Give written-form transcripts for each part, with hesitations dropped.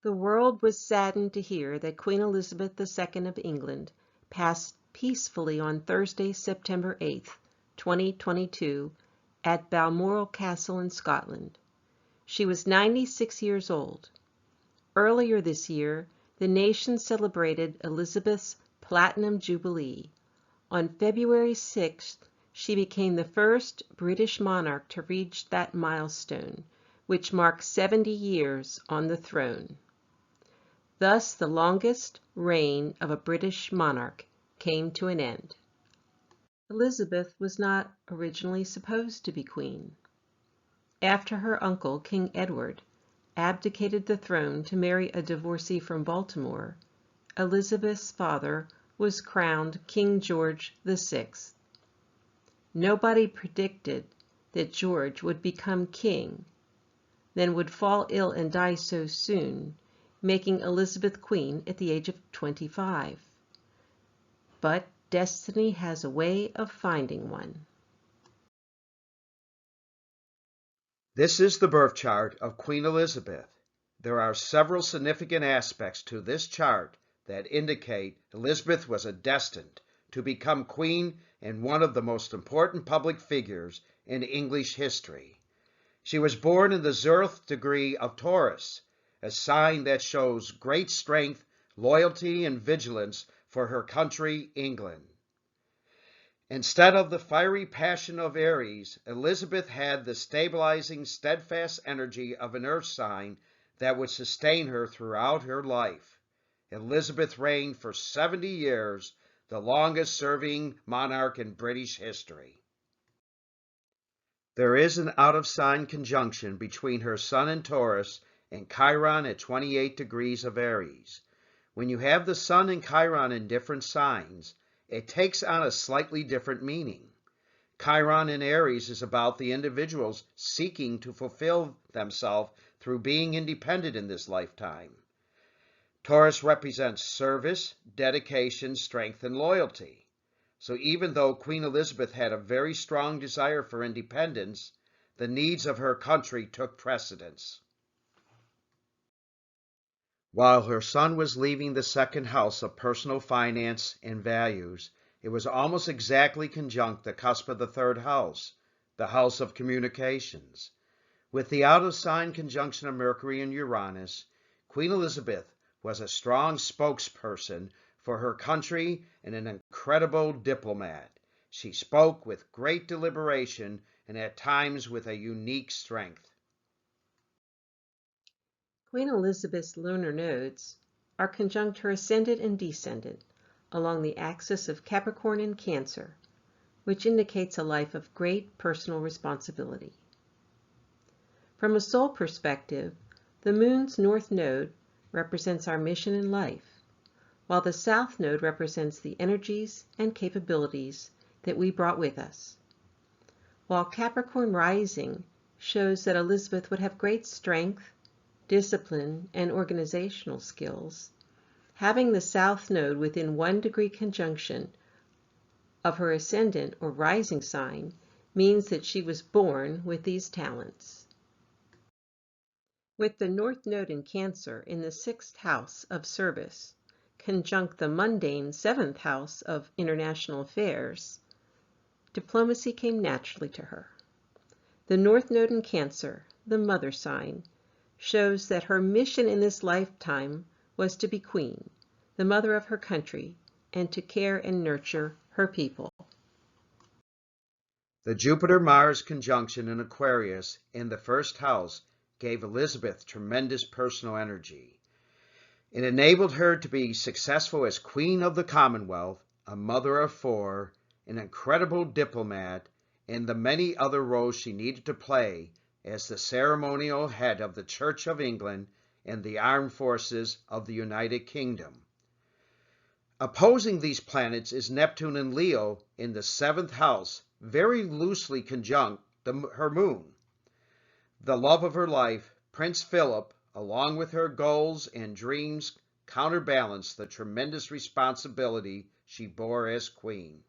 The world was saddened to hear that Queen Elizabeth II of England passed peacefully on Thursday, September 8, 2022, at Balmoral Castle in Scotland. She was 96 years old. Earlier this year, the nation celebrated Elizabeth's Platinum Jubilee. On February 6th, she became the first British monarch to reach that milestone, which marks 70 years on the throne. Thus, the longest reign of a British monarch came to an end. Elizabeth was not originally supposed to be queen. After her uncle, King Edward, abdicated the throne to marry a divorcee from Baltimore, Elizabeth's father was crowned King George VI. Nobody predicted that George would become king, then would fall ill and die so soon, making Elizabeth queen at the age of 25. But destiny has a way of finding one. This is the birth chart of Queen Elizabeth. There are several significant aspects to this chart that indicate Elizabeth was destined to become queen and one of the most important public figures in English history. She was born in the 0th degree of Taurus, a sign that shows great strength, loyalty, and vigilance for her country, England. Instead of the fiery passion of Aries, Elizabeth had the stabilizing, steadfast energy of an earth sign that would sustain her throughout her life. Elizabeth reigned for 70 years, the longest serving monarch in British history. There is an out-of-sign conjunction between her sun in Taurus and Chiron at 28 degrees of Aries. When you have the sun and Chiron in different signs, it takes on a slightly different meaning. Chiron in Aries is about the individuals seeking to fulfill themselves through being independent in this lifetime. Taurus represents service, dedication, strength, and loyalty. So even though Queen Elizabeth had a very strong desire for independence, the needs of her country took precedence. While her sun was leaving the second house of personal finance and values, it was almost exactly conjunct the cusp of the third house, the house of communications. With the out-of-sign conjunction of Mercury and Uranus, Queen Elizabeth was a strong spokesperson for her country and an incredible diplomat. She spoke with great deliberation and at times with a unique strength. Queen Elizabeth's lunar nodes are conjunct her ascendant and descendant along the axis of Capricorn and Cancer, which indicates a life of great personal responsibility. From a soul perspective, the moon's north node represents our mission in life, while the south node represents the energies and capabilities that we brought with us. While Capricorn rising shows that Elizabeth would have great strength, discipline, and organizational skills, having the south node within 1 degree conjunction of her ascendant or rising sign means that she was born with these talents. With the north node in Cancer in the 6th house of service, conjunct the mundane 7th house of international affairs, diplomacy came naturally to her. The north node in Cancer, the mother sign, shows that her mission in this lifetime was to be queen, the mother of her country, and to care and nurture her people. The Jupiter-Mars conjunction in Aquarius in the first house gave Elizabeth tremendous personal energy. It enabled her to be successful as Queen of the Commonwealth, a mother of 4, an incredible diplomat, and the many other roles she needed to play as the ceremonial head of the Church of England and the armed forces of the United Kingdom. Opposing these planets is Neptune and Leo in the 7th house, very loosely conjunct her moon. The love of her life, Prince Philip, along with her goals and dreams, counterbalanced the tremendous responsibility she bore as queen.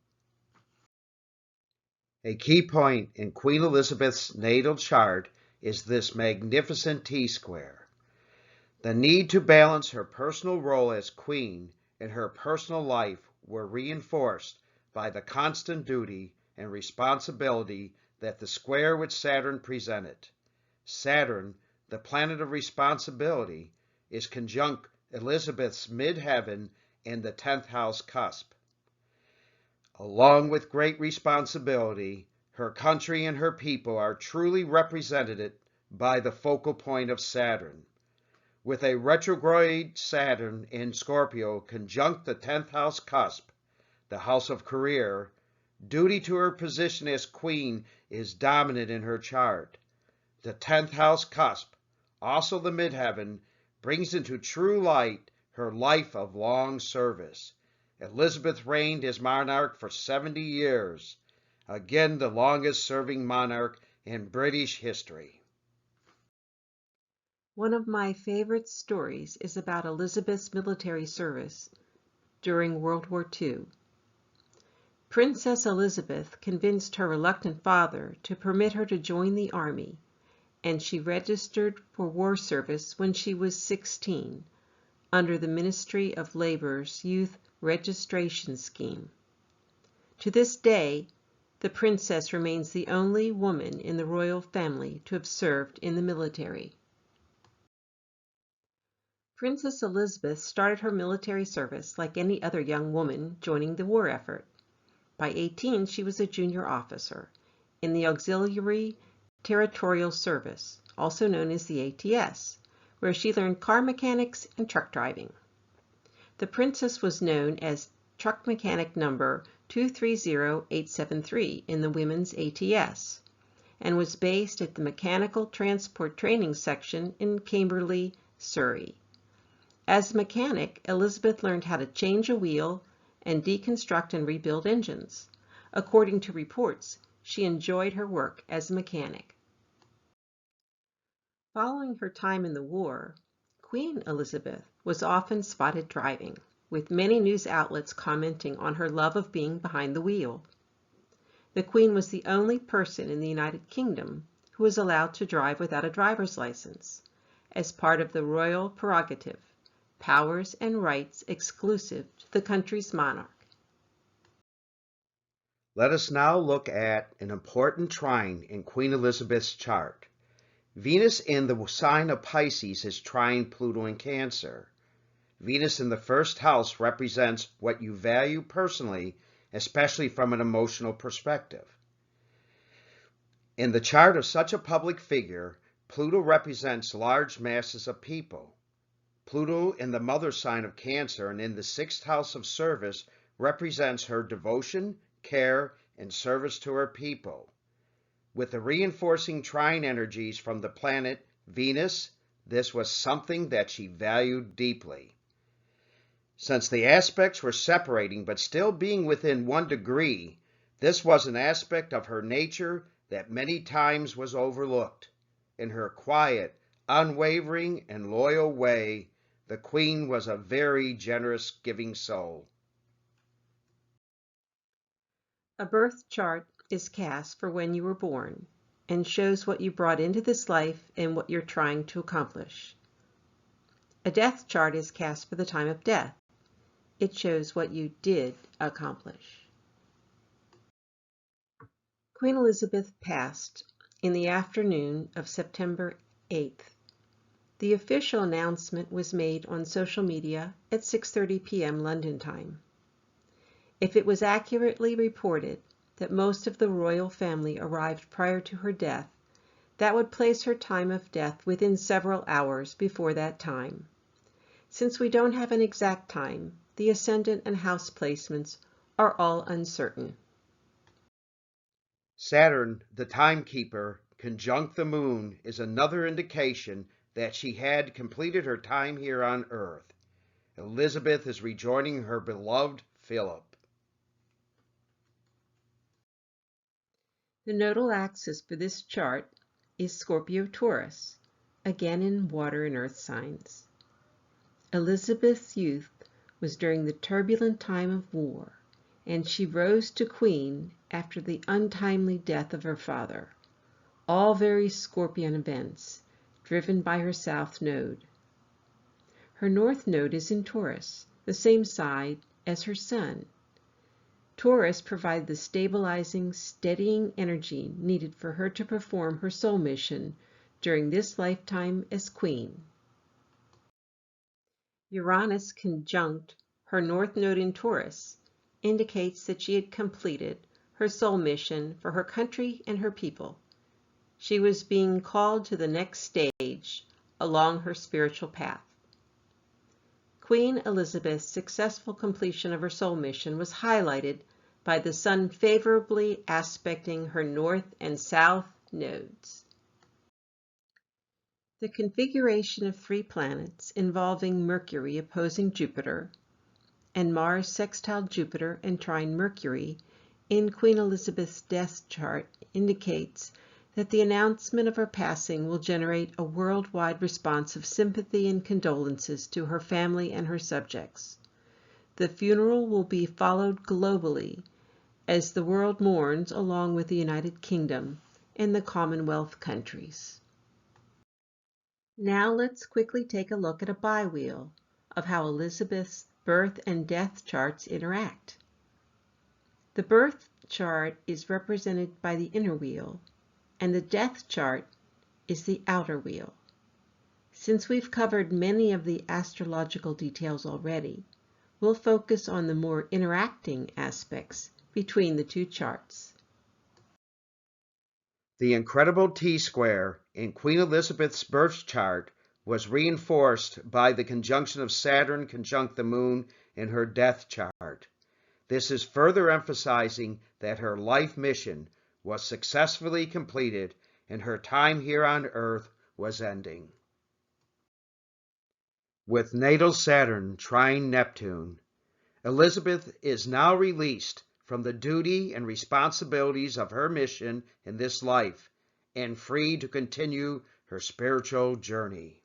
A key point in Queen Elizabeth's natal chart is this magnificent T-square. The need to balance her personal role as queen and her personal life were reinforced by the constant duty and responsibility that the square with Saturn presented. Saturn, the planet of responsibility, is conjunct Elizabeth's midheaven and the 10th house cusp. Along with great responsibility, her country and her people are truly represented by the focal point of Saturn. With a retrograde Saturn in Scorpio conjunct the 10th house cusp, the house of career, duty to her position as queen is dominant in her chart. The 10th house cusp, also the midheaven, brings into true light her life of long service. Elizabeth reigned as monarch for 70 years, again the longest serving monarch in British history. One of my favorite stories is about Elizabeth's military service during World War II. Princess Elizabeth convinced her reluctant father to permit her to join the army, and she registered for war service when she was 16 under the Ministry of Labor's Youth Registration Scheme. To this day, the princess remains the only woman in the royal family to have served in the military. Princess Elizabeth started her military service like any other young woman joining the war effort. By 18, she was a junior officer in the Auxiliary Territorial Service, also known as the ATS, where she learned car mechanics and truck driving. The princess was known as Truck Mechanic number 230873 in the Women's ATS, and was based at the Mechanical Transport Training Section in Camberley, Surrey. As a mechanic, Elizabeth learned how to change a wheel and deconstruct and rebuild engines. According to reports, she enjoyed her work as a mechanic. Following her time in the war, Queen Elizabeth was often spotted driving, with many news outlets commenting on her love of being behind the wheel. The Queen was the only person in the United Kingdom who was allowed to drive without a driver's license, as part of the royal prerogative, powers and rights exclusive to the country's monarch. Let us now look at an important trine in Queen Elizabeth's chart. Venus in the sign of Pisces is trine Pluto in Cancer. Venus in the first house represents what you value personally, especially from an emotional perspective. In the chart of such a public figure, Pluto represents large masses of people. Pluto in the mother sign of Cancer and in the 6th house of service represents her devotion, care, and service to her people. With the reinforcing trine energies from the planet Venus, this was something that she valued deeply. Since the aspects were separating but still being within 1 degree, this was an aspect of her nature that many times was overlooked. In her quiet, unwavering, and loyal way, the Queen was a very generous, giving soul. A birth chart is cast for when you were born and shows what you brought into this life and what you're trying to accomplish. A death chart is cast for the time of death. It shows what you did accomplish. Queen Elizabeth passed in the afternoon of September 8th. The official announcement was made on social media at 6:30 p.m. London time. If it was accurately reported that most of the royal family arrived prior to her death, that would place her time of death within several hours before that time. Since we don't have an exact time, the ascendant and house placements are all uncertain. Saturn, the timekeeper, conjunct the moon is another indication that she had completed her time here on Earth. Elizabeth is rejoining her beloved Philip. The nodal axis for this chart is Scorpio-Taurus, again in water and earth signs. Elizabeth's youth was during the turbulent time of war, and she rose to queen after the untimely death of her father, all very Scorpion events, driven by her south node. Her north node is in Taurus, the same side as her sun. Taurus provides the stabilizing, steadying energy needed for her to perform her soul mission during this lifetime as queen. Uranus conjunct her north node in Taurus indicates that she had completed her soul mission for her country and her people. She was being called to the next stage along her spiritual path. Queen Elizabeth's successful completion of her soul mission was highlighted by the sun favorably aspecting her north and south nodes. The configuration of 3 planets involving Mercury opposing Jupiter and Mars sextile Jupiter and trine Mercury in Queen Elizabeth's death chart indicates that the announcement of her passing will generate a worldwide response of sympathy and condolences to her family and her subjects. The funeral will be followed globally as the world mourns along with the United Kingdom and the Commonwealth countries. Now let's quickly take a look at a bi-wheel of how Elizabeth's birth and death charts interact. The birth chart is represented by the inner wheel, and the death chart is the outer wheel. Since we've covered many of the astrological details already, we'll focus on the more interacting aspects between the 2 charts. The incredible T-square in Queen Elizabeth's birth chart was reinforced by the conjunction of Saturn conjunct the moon in her death chart. This is further emphasizing that her life mission was successfully completed and her time here on Earth was ending. With natal Saturn trine Neptune, Elizabeth is now released from the duty and responsibilities of her mission in this life and free to continue her spiritual journey.